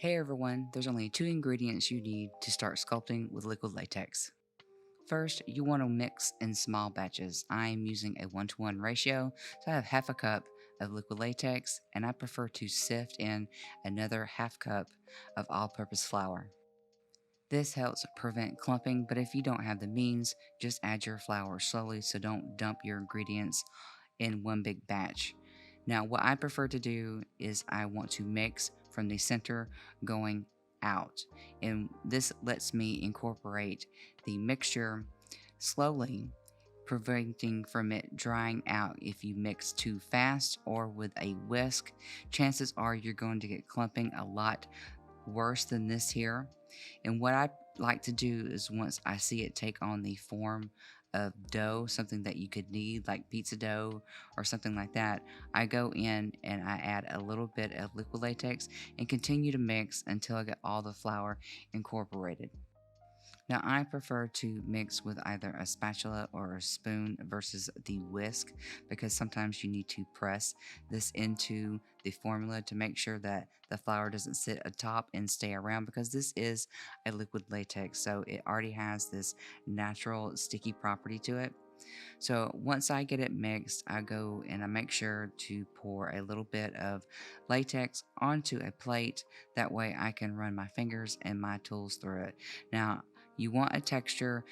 Hey everyone, there's only two ingredients you need to start sculpting with liquid latex. First, you want to mix in small batches. I am using a 1-to-1 ratio, so I have half a cup of liquid latex, and I prefer to sift in another half cup of all purpose flour. This helps prevent clumping, but if you don't have the means, just add your flour slowly so don't dump your ingredients in one big batch. Now, what I prefer to do is I want to mix from the center going out, and this lets me incorporate the mixture slowly, preventing from it drying out. If you mix too fast or with a whisk, chances are you're going to get clumping a lot worse than this here. And what I like to do is once I see it take on the form of dough, something that you could knead like pizza dough or something like that, I go in and I add a little bit of liquid latex and continue to mix until I get all the flour incorporated. Now, I prefer to mix with either a spatula or a spoon versus the whisk because sometimes you need to press this into the formula to make sure that the flour doesn't sit atop and stay around because this is a liquid latex, so it already has this natural sticky property to it. So once I get it mixed, I go and I make sure to pour a little bit of latex onto a plate. That way I can run my fingers and my tools through it. Now, you want a texture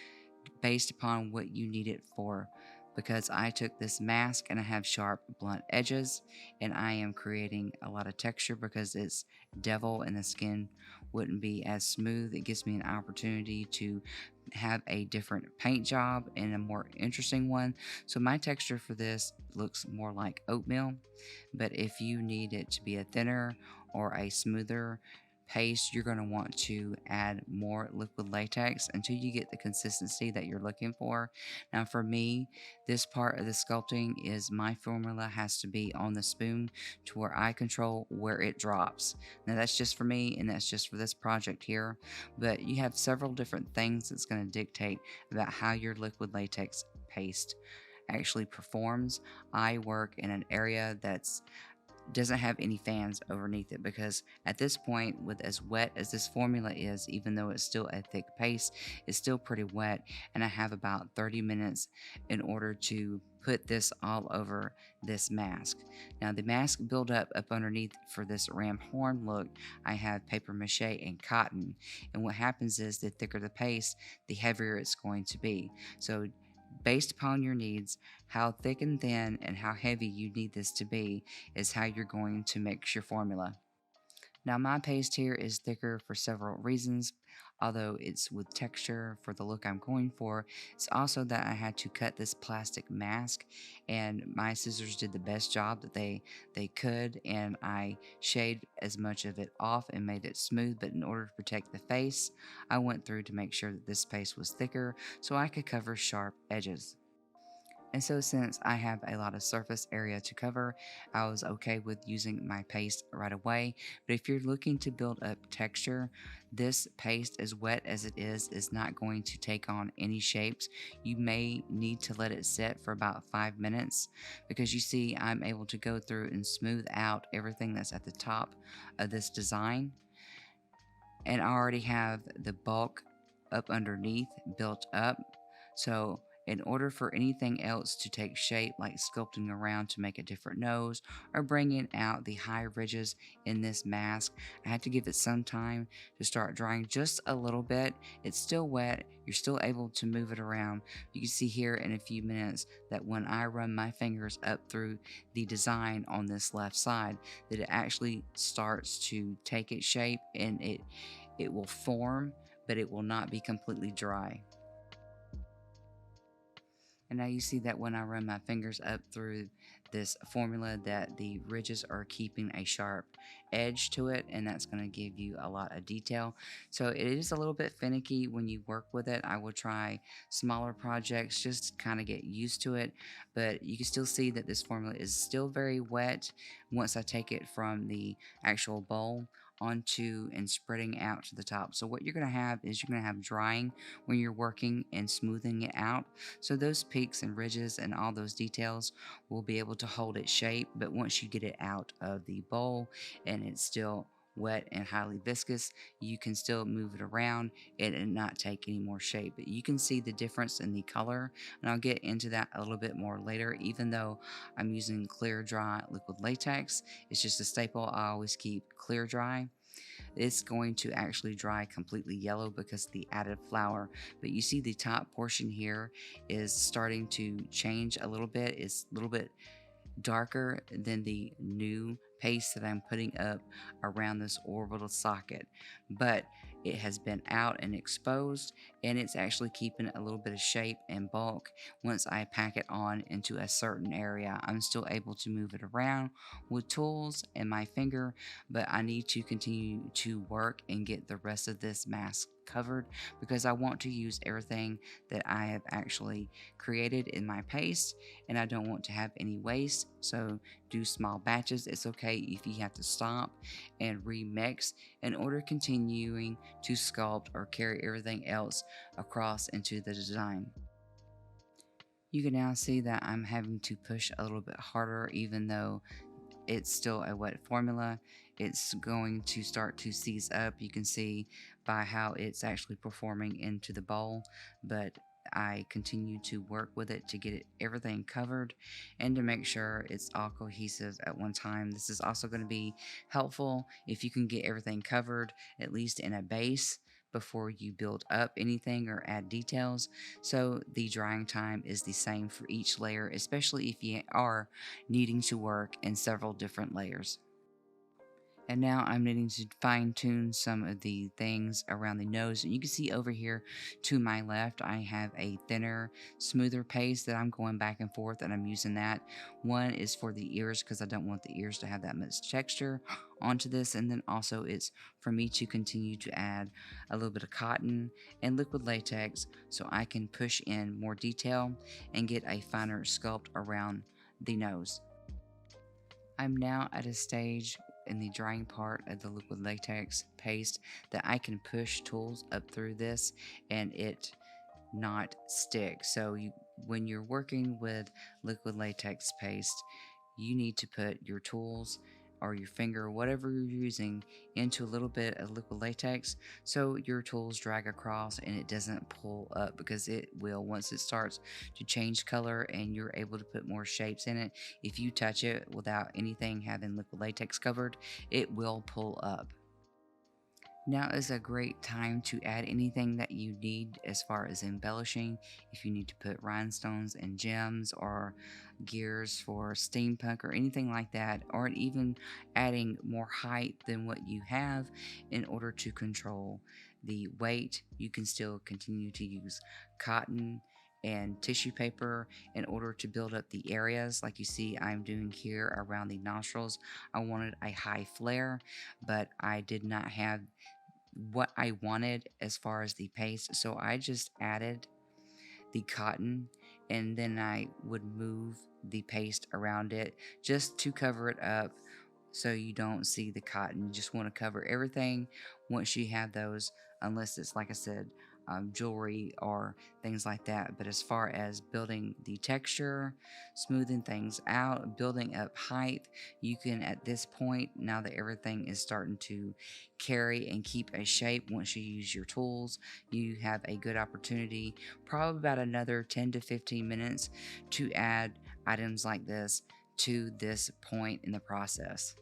based upon what you need it for. Because I took this mask and I have sharp, blunt edges, and I am creating a lot of texture because it's devil and the skin wouldn't be as smooth. It gives me an opportunity to have a different paint job and a more interesting one. So, my texture for this looks more like oatmeal, but if you need it to be a thinner or a smoother paste, you're going to want to add more liquid latex until you get the consistency that you're looking for. Now, for me, this part of the sculpting is my formula has to be on the spoon to where I control where it drops. Now, that's just for me and that's just for this project here, but you have several different things that's going to dictate about how your liquid latex paste actually performs. I work in an area that's doesn't have any fans underneath it because at this point, with as wet as this formula is, even though it's still a thick paste, it's still pretty wet, and I have about 30 minutes in order to put this all over this mask. Now the mask build up underneath for this ram horn look, I have paper mache and cotton, and what happens is the thicker the paste, the heavier it's going to be. So based upon your needs, how thick and thin and how heavy you need this to be is how you're going to mix your formula. Now, my paste here is thicker for several reasons. Although it's with texture for the look I'm going for, it's also that I had to cut this plastic mask, and my scissors did the best job that they could, and I shaved as much of it off and made it smooth. But in order to protect the face, I went through to make sure that this paste was thicker so I could cover sharp edges. And so, since I have a lot of surface area to cover, I was okay with using my paste right away. But if you're looking to build up texture, this paste, as wet as it is not going to take on any shapes. You may need to let it set for about 5 minutes because you see, I'm able to go through and smooth out everything that's at the top of this design. And I already have the bulk up underneath built up. So, in order for anything else to take shape, like sculpting around to make a different nose or bringing out the high ridges in this mask, I had to give it some time to start drying just a little bit. It's still wet, you're still able to move it around. You can see here in a few minutes that when I run my fingers up through the design on this left side, that it actually starts to take its shape and it will form, but it will not be completely dry. And now you see that when I run my fingers up through this formula that the ridges are keeping a sharp edge to it, and that's going to give you a lot of detail. So it is a little bit finicky when you work with it. I will try smaller projects just to kind of get used to it, but you can still see that this formula is still very wet once I take it from the actual bowl onto and spreading out to the top. So what you're going to have is you're going to have drying when you're working and smoothing it out. So those peaks and ridges and all those details will be able to hold its shape, but once you get it out of the bowl and it's still wet and highly viscous, you can still move it around and it not take any more shape. But you can see the difference in the color, and I'll get into that a little bit more later. Even though I'm using clear dry liquid latex, it's just a staple. I always keep clear dry. It's going to actually dry completely yellow because of the added flour. But you see the top portion here is starting to change a little bit. It's a little bit darker than the new paste that I'm putting up around this orbital socket, but it has been out and exposed, and it's actually keeping a little bit of shape and bulk. Once I pack it on into a certain area, I'm still able to move it around with tools and my finger, but I need to continue to work and get the rest of this mask covered because I want to use everything that I have actually created in my paste, and I don't want to have any waste. So do small batches. It's okay if you have to stop and remix in order continuing to sculpt or carry everything else across into the design. You can now see that I'm having to push a little bit harder even though it's still a wet formula. It's going to start to seize up. You can see by how it's actually performing into the bowl, but I continue to work with it to get everything covered and to make sure it's all cohesive at one time. This is also going to be helpful if you can get everything covered, at least in a base, before you build up anything or add details. So the drying time is the same for each layer, especially if you are needing to work in several different layers. And now I'm needing to fine tune some of the things around the nose. And you can see over here to my left, I have a thinner, smoother paste that I'm going back and forth, and I'm using that. One is for the ears because I don't want the ears to have that much texture onto this. And then also it's for me to continue to add a little bit of cotton and liquid latex so I can push in more detail and get a finer sculpt around the nose. I'm now at a stage in the drying part of the liquid latex paste that I can push tools up through this and it not stick. So when you're working with liquid latex paste, you need to put your tools or your finger, whatever you're using, into a little bit of liquid latex so your tools drag across and it doesn't pull up, because it will once it starts to change color and you're able to put more shapes in it. If you touch it without anything having liquid latex covered, it will pull up. Now is a great time to add anything that you need as far as embellishing. If you need to put rhinestones and gems or gears for steampunk or anything like that, or even adding more height than what you have in order to control the weight, you can still continue to use cotton and tissue paper in order to build up the areas like you see I'm doing here around the nostrils. I wanted a high flare, but I did not have what I wanted as far as the paste. So I just added the cotton and then I would move the paste around it just to cover it up so you don't see the cotton. You just want to cover everything once you have those, unless it's like I said, jewelry or things like that. But as far as building the texture, smoothing things out, building up height, you can at this point, now that everything is starting to carry and keep a shape, once you use your tools, you have a good opportunity, probably about another 10 to 15 minutes, to add items like this to this point in the process.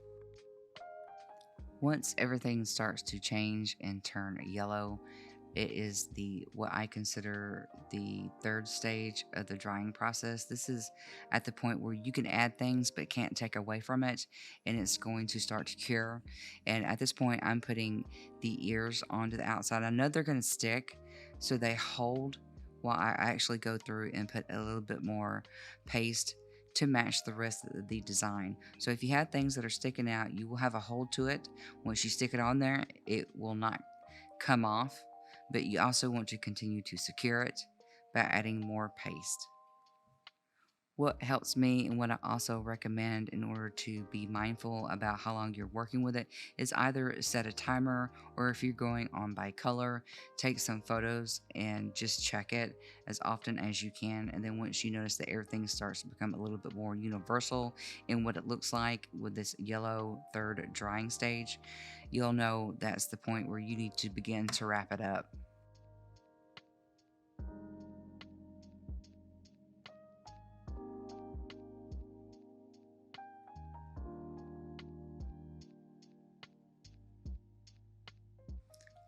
Once everything starts to change and turn yellow, it is the what I consider the third stage of the drying process. This is at the point where you can add things but can't take away from it, and it's going to start to cure. And at this point, I'm putting the ears onto the outside. I know they're going to stick, so they hold while I actually go through and put a little bit more paste to match the rest of the design. So if you have things that are sticking out, you will have a hold to it. Once you stick it on there, it will not come off, but you also want to continue to secure it by adding more paste. What helps me and what I also recommend in order to be mindful about how long you're working with it is either set a timer, or if you're going on by color, take some photos and just check it as often as you can. And then once you notice that everything starts to become a little bit more universal in what it looks like with this yellow third drying stage, you'll know that's the point where you need to begin to wrap it up.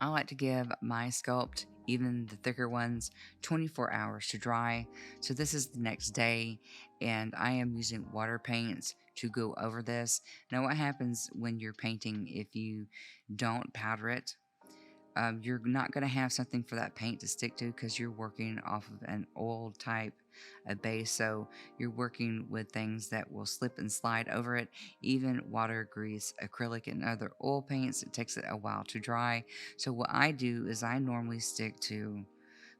I like to give my sculpt, even the thicker ones, 24 hours to dry. So this is the next day, and I am using water paints to go over this. Now, what happens when you're painting if you don't powder it? You're not going to have something for that paint to stick to because you're working off of an oil type of base. So you're working with things that will slip and slide over it. Even water, grease, acrylic, and other oil paints, it takes it a while to dry. So what I do is I normally stick to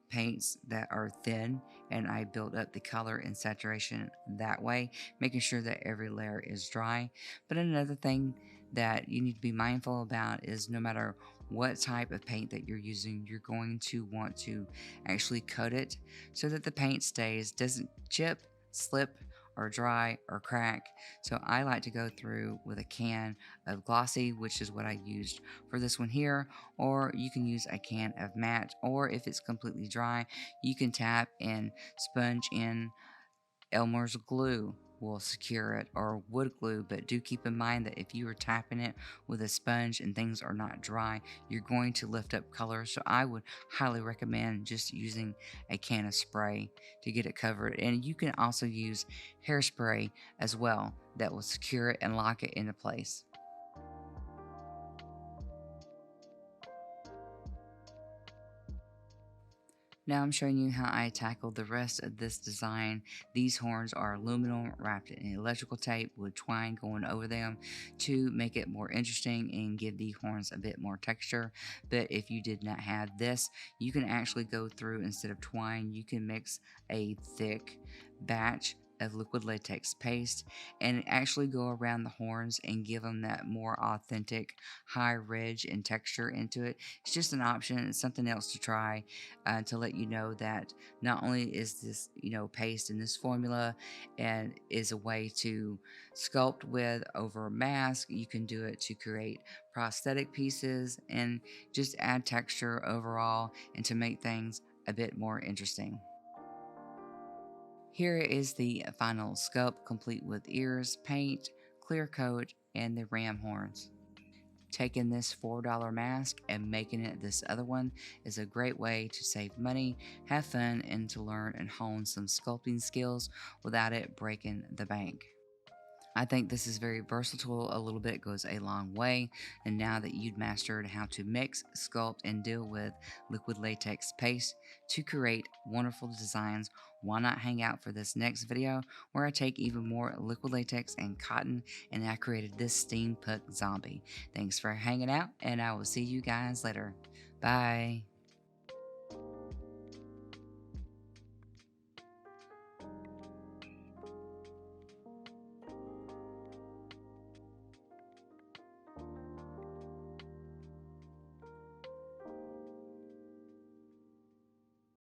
paints that are thin, and I build up the color and saturation that way, making sure that every layer is dry. But another thing that you need to be mindful about is no matter what type of paint that you're using, you're going to want to actually coat it so that the paint stays, doesn't chip, slip, or dry or crack. So I like to go through with a can of glossy, which is what I used for this one here, or you can use a can of matte, or if it's completely dry, you can tap and sponge in Elmer's glue will secure it, or wood glue. But do keep in mind that if you are tapping it with a sponge and things are not dry, you're going to lift up color. So I would highly recommend just using a can of spray to get it covered. And you can also use hairspray as well that will secure it and lock it into place. Now I'm showing you how I tackled the rest of this design. These horns are aluminum wrapped in electrical tape with twine going over them to make it more interesting and give the horns a bit more texture. But if you did not have this, you can actually go through, instead of twine, you can mix a thick batch of liquid latex paste and actually go around the horns and give them that more authentic high ridge and texture into it. It's just an option. It's something else to try, to let you know that not only is this, paste in this formula and is a way to sculpt with over a mask, you can do it to create prosthetic pieces and just add texture overall and to make things a bit more interesting. Here is the final sculpt, complete with ears, paint, clear coat, and the ram horns. Taking this $4 mask and making it this other one is a great way to save money, have fun, and to learn and hone some sculpting skills without it breaking the bank. I think this is very versatile. A little bit goes a long way. And now that you've mastered how to mix, sculpt, and deal with liquid latex paste to create wonderful designs, why not hang out for this next video where I take even more liquid latex and cotton and I created this steampunk zombie. Thanks for hanging out, and I will see you guys later. Bye.